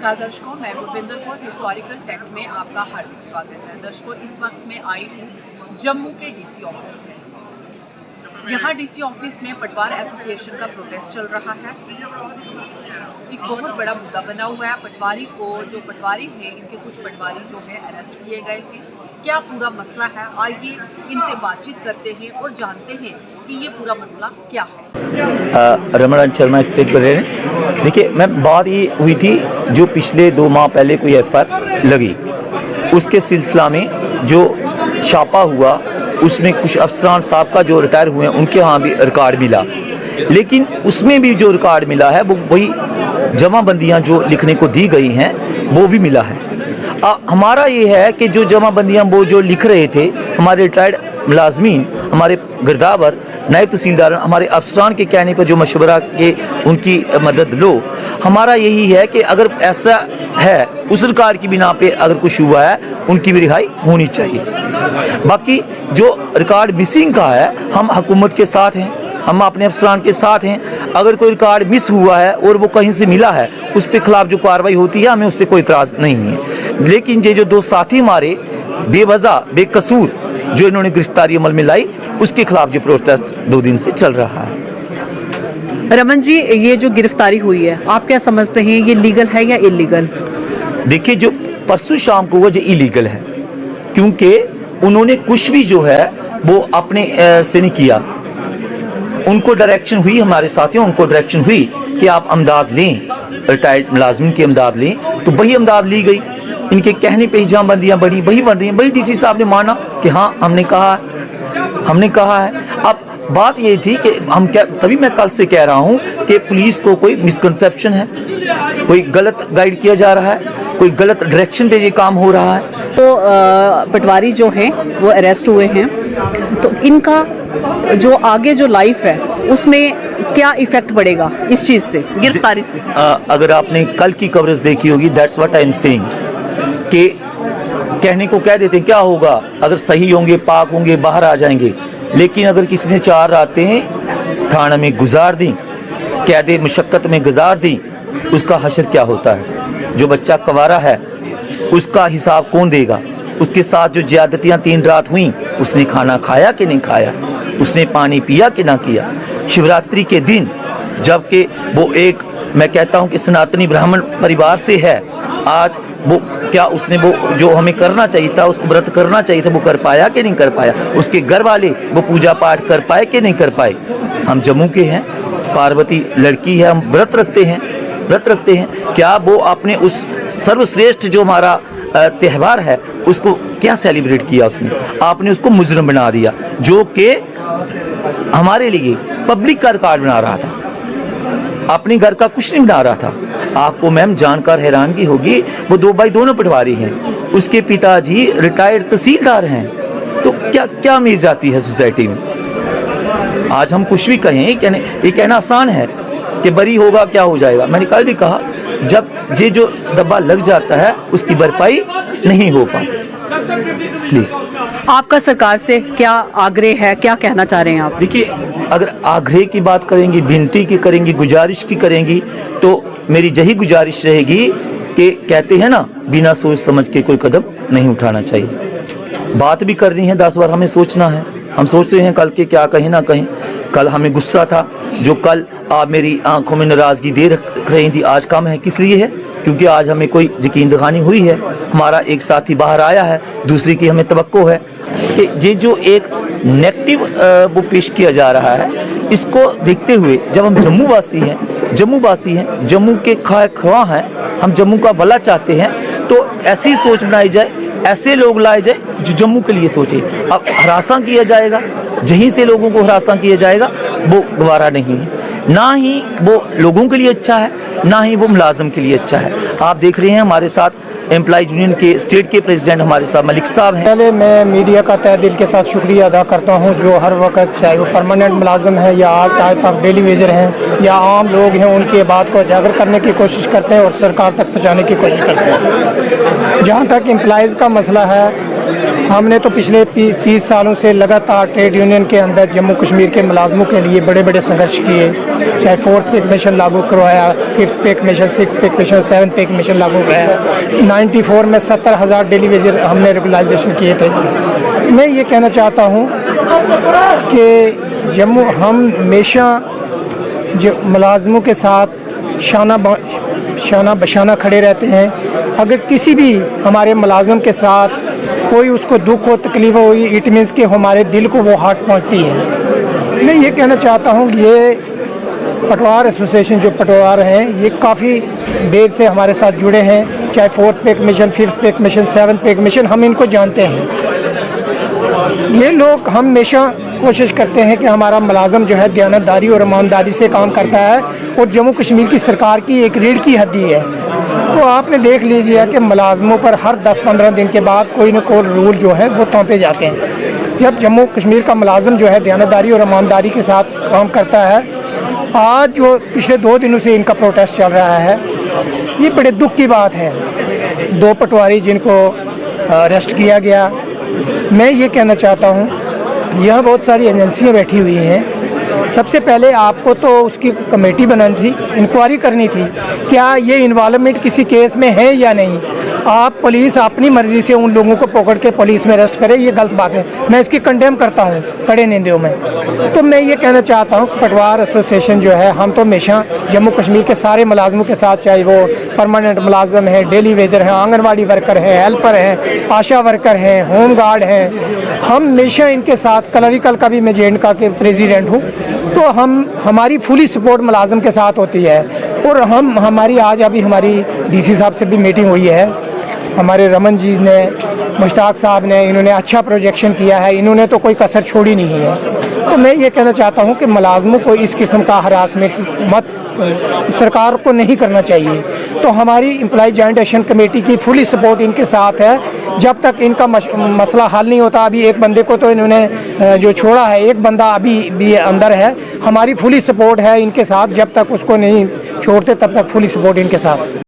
नमस्कार दर्शकों, मैं गुरविंदर कौर। हिस्टोरिकल फैक्ट में आपका हार्दिक स्वागत है। दर्शकों, इस वक्त मैं आई हूँ जम्मू के डीसी ऑफिस में। यहाँ डीसी ऑफिस में पटवार एसोसिएशन का प्रोटेस्ट चल रहा है। एक बहुत बड़ा मुद्दा बना हुआ है। पटवारी है, इनके कुछ पटवारी जो है अरेस्ट किए गए हैं। क्या पूरा मसला है, आइए इनसे बातचीत करते हैं और जानते हैं कि ये पूरा मसला क्या है। Raman Sharma state president. देखिए, मैं बात ये हुई थी जो पिछले 2 माह पहले कोई एफआईआर लगी, उसके सिलसिला में जो छापा हुआ उसमें कुछ अफसरान साहब का जो रिटायर हुए हैं उनके यहाँ भी रिकॉर्ड मिला, लेकिन उसमें भी जो रिकॉर्ड मिला है वो वही जमाबंदियाँ जो लिखने को दी गई हैं वो भी मिला है। हमारा ये है कि जो जमाबंदियाँ वो जो लिख रहे थे हमारे रिटायर्ड मुलाजमीन, हमारे गिरदावर, नायब तहसीलदार, हमारे अफसरान के कहने पर जो मशवरा के उनकी मदद लो। हमारा यही है कि अगर ऐसा है उस रिकॉर्ड की बिना पे अगर कुछ हुआ है उनकी भी रिहाई होनी चाहिए। बाकी जो रिकॉर्ड मिसिंग का है, हम हुकूमत के साथ हैं, हम अपने अफसरान के साथ हैं। अगर कोई रिकॉर्ड मिस हुआ है और वो कहीं से मिला है उस पे खिलाफ जो कार्रवाई होती है हमें उससे कोई इतराज़ नहीं है। लेकिन ये जो 2 साथी हमारे बेवजह बेकसूर जो इन्होंने गिरफ्तारी अमल में लाई, उसके खिलाफ जो प्रोटेस्ट 2 दिन से चल रहा है। रमन जी, ये जो गिरफ्तारी हुई है आप क्या समझते हैं, ये लीगल है या इलीगल? देखिए, जो परसों शाम को हुआ जो इलीगल है, क्योंकि उन्होंने कुछ भी जो है वो अपने से नहीं किया। उनको डायरेक्शन हुई, हमारे साथियों उनको डायरेक्शन हुई कि आप अमदाद लें, रिटायर्ड मुलाजमिन की अमदाद लें, तो वही अमदाद ली गई। इनके कहने पे ही जमाबंदियाँ वही बन रही हैं। वही डीसी साहब ने माना कि हाँ हमने कहा है। अब बात ये थी कि हम क्या, तभी मैं कल से कह रहा हूँ कि पुलिस को कोई मिसकंसेप्शन है, कोई गलत गाइड किया जा रहा है, कोई गलत डायरेक्शन पे ये काम हो रहा है। तो पटवारी जो हैं वो अरेस्ट हुए हैं, तो इनका जो आगे जो लाइफ है उसमें क्या इफेक्ट पड़ेगा इस चीज़ से, गिरफ्तारी से? अगर आपने कल की कवरेज देखी होगी, that's what I am saying, कि कहने को कह देते क्या होगा अगर सही होंगे, पाक होंगे, बाहर आ जाएंगे, लेकिन अगर किसी ने 4 रातें थाना में गुजार दी, कैदे मुशक्कत में गुजार दी, उसका हशर क्या होता है? जो बच्चा कवारा है उसका हिसाब कौन देगा? उसके साथ जो ज्यादतियाँ 3 रात हुई, उसने खाना खाया कि नहीं खाया, उसने पानी पिया कि ना किया? शिवरात्रि के दिन जबकि वो एक, मैं कहता हूँ कि सनातनी ब्राह्मण परिवार से है, आज वो क्या उसने वो जो हमें करना चाहिए था, उसको व्रत करना चाहिए था, वो कर पाया कि नहीं कर पाया? उसके घर वाले वो पूजा पाठ कर पाए कि नहीं कर पाए? हम जम्मू के हैं, पार्वती लड़की है, हम व्रत रखते हैं। क्या वो अपने उस सर्वश्रेष्ठ जो हमारा त्यौहार है उसको क्या सेलिब्रेट किया? उसने, आपने उसको मुजरम बना दिया, जो कि हमारे लिए पब्लिक का रिकॉर्ड बना रहा था, अपने घर का कुछ नहीं बना रहा था। आपको मैम जानकर हैरानगी होगी, वो 2 भाई दोनों पटवारी हैं, उसके पिताजी रिटायर्ड तहसीलदार हैं। तो क्या उम्मीद जाती है सोसाइटी में? आज हम कुछ भी कहें, ये कहना आसान है कि बरी होगा, क्या हो जाएगा। मैंने कल भी कहा, जब ये जो दब्बा लग जाता है उसकी भरपाई नहीं हो पाती। प्लीज, आपका सरकार से क्या आग्रह है, क्या कहना चाह रहे हैं आप? देखिए, अगर आग्रह की बात करेंगी, विनती की करेंगी, गुजारिश की करेंगी, तो मेरी यही गुजारिश रहेगी कि कहते हैं ना, बिना सोच समझ के कोई कदम नहीं उठाना चाहिए। बात भी करनी है 10 बार हमें सोचना है। हम सोच रहे हैं कल के क्या कहें ना कहें। कल हमें गुस्सा था, जो कल आप मेरी आंखों में नाराज़गी दे रख रही थी, आज कम है। किस लिए है? क्योंकि आज हमें कोई यकीन दहानी हुई है, हमारा एक साथी बाहर आया है, दूसरी की हमें तवक्को है कि ये जो एक नेगेटिव वो पेश किया जा रहा है, इसको देखते हुए जब हम जम्मू वासी हैं, जम्मू के ख्वाह हैं, हम जम्मू का भला चाहते हैं, तो ऐसी सोच बनाई जाए, ऐसे लोग लाए जाए जो जम्मू के लिए सोचे। अब हरासा किया जाएगा, यहीं से लोगों को हरासा किया जाएगा, वो गवारा नहीं है। ना ही वो लोगों के लिए अच्छा है, ना ही वो मुलाजम के लिए अच्छा है। आप देख रहे हैं हमारे साथ एम्प्लॉइज यूनियन के स्टेट के प्रेसिडेंट हमारे साथ मलिक साहब हैं। पहले मैं मीडिया का तहे दिल के साथ शुक्रिया अदा करता हूं, जो हर वक्त, चाहे वो परमानेंट मुलाजम है या आल टाइप ऑफ डेली वेजर हैं या आम लोग हैं, उनकी बात को उजागर करने की कोशिश करते हैं और सरकार तक पहुँचाने की कोशिश करते हैं। जहाँ तक एम्प्लॉइज़ का मसला है, हमने तो पिछले 30 सालों से लगातार ट्रेड यूनियन के अंदर जम्मू कश्मीर के मुलाजमों के लिए बड़े बड़े संघर्ष किए, चाहे 4th पे कमीशन लागू करवाया, 5th पे कमीशन, 6th पे कमीशन, 7th पे कमीशन लागू कराया। 94 में 70,000 डेली वेजर हमने रेगुलाइजेशन किए थे। मैं ये कहना चाहता हूँ कि जम्मू हम हमेशा जो मुलाजमों के साथ शाना बशाना खड़े रहते हैं। अगर किसी भी हमारे मुलाजम के साथ कोई उसको दुख हो, तकलीफ हो, इट मीन्स कि हमारे दिल को वो हार्ट पहुंचती है। मैं ये कहना चाहता हूँ कि ये पटवार एसोसिएशन जो पटवार हैं ये काफ़ी देर से हमारे साथ जुड़े हैं, चाहे 4th पे कमीशन, 5th पे कमीशन, 7th पे कमीशन, हम इनको जानते हैं। ये लोग हम हमेशा कोशिश करते हैं कि हमारा मुलाजम जो है दयानतदारी और ईमानदारी से काम करता है और जम्मू कश्मीर की सरकार की एक रीढ़ की हड्डी है। तो आपने देख लीजिए कि मुलाजमों पर हर 10-15 दिन के बाद कोई न कोई रूल जो है वो थोपे जाते हैं। जब जम्मू कश्मीर का मुलाजम जो है दयानतदारी और ईमानदारी के साथ काम करता है, आज जो पिछले 2 दिनों से इनका प्रोटेस्ट चल रहा है, ये बड़े दुख की बात है। 2 पटवारी जिनको अरेस्ट किया गया। मैं ये कहना चाहता हूँ, यह बहुत सारी एजेंसियाँ बैठी हुई हैं। सबसे पहले आपको तो उसकी कमेटी बनानी थी, इंक्वायरी करनी थी, क्या ये इन्वॉल्वमेंट किसी केस में है या नहीं। आप पुलिस अपनी मर्ज़ी से उन लोगों को पकड़ के पुलिस में अरेस्ट करे, ये गलत बात है। मैं इसकी कंडेम करता हूँ कड़े निंदों में। तो मैं ये कहना चाहता हूँ पटवार एसोसिएशन जो है, हम तो हमेशा जम्मू कश्मीर के सारे मुलाजमों के साथ, चाहे वो परमानेंट मुलाजम हैं, डेली वेजर हैं, आंगनवाड़ी वर्कर हैं, हेल्पर हैं, आशा वर्कर हैं, होम गार्ड हैं, हम हमेशा इनके साथ, क्लरिकल का भी मैं जे.एंड.के का प्रेसिडेंट हूँ, तो हमारी फुली सपोर्ट मुलाजम के साथ होती है। और हमारी आज अभी हमारी डीसी साहब से भी मीटिंग हुई है, हमारे रमन जी ने, मुश्ताक साहब ने, इन्होंने अच्छा प्रोजेक्शन किया है, इन्होंने तो कोई कसर छोड़ी नहीं है। तो मैं ये कहना चाहता हूँ कि मुलाजमों को इस किस्म का हरासमेंट सरकार को नहीं करना चाहिए। तो हमारी एम्प्लॉय जॉइंट एक्शन कमेटी की फुली सपोर्ट इनके साथ है। जब तक इनका मसला हल नहीं होता, अभी एक बंदे को तो इन्होंने जो छोड़ा है, एक बंदा अभी भी अंदर है, हमारी फुली सपोर्ट है इनके साथ। जब तक उसको नहीं छोड़ते तब तक फुली सपोर्ट इनके साथ।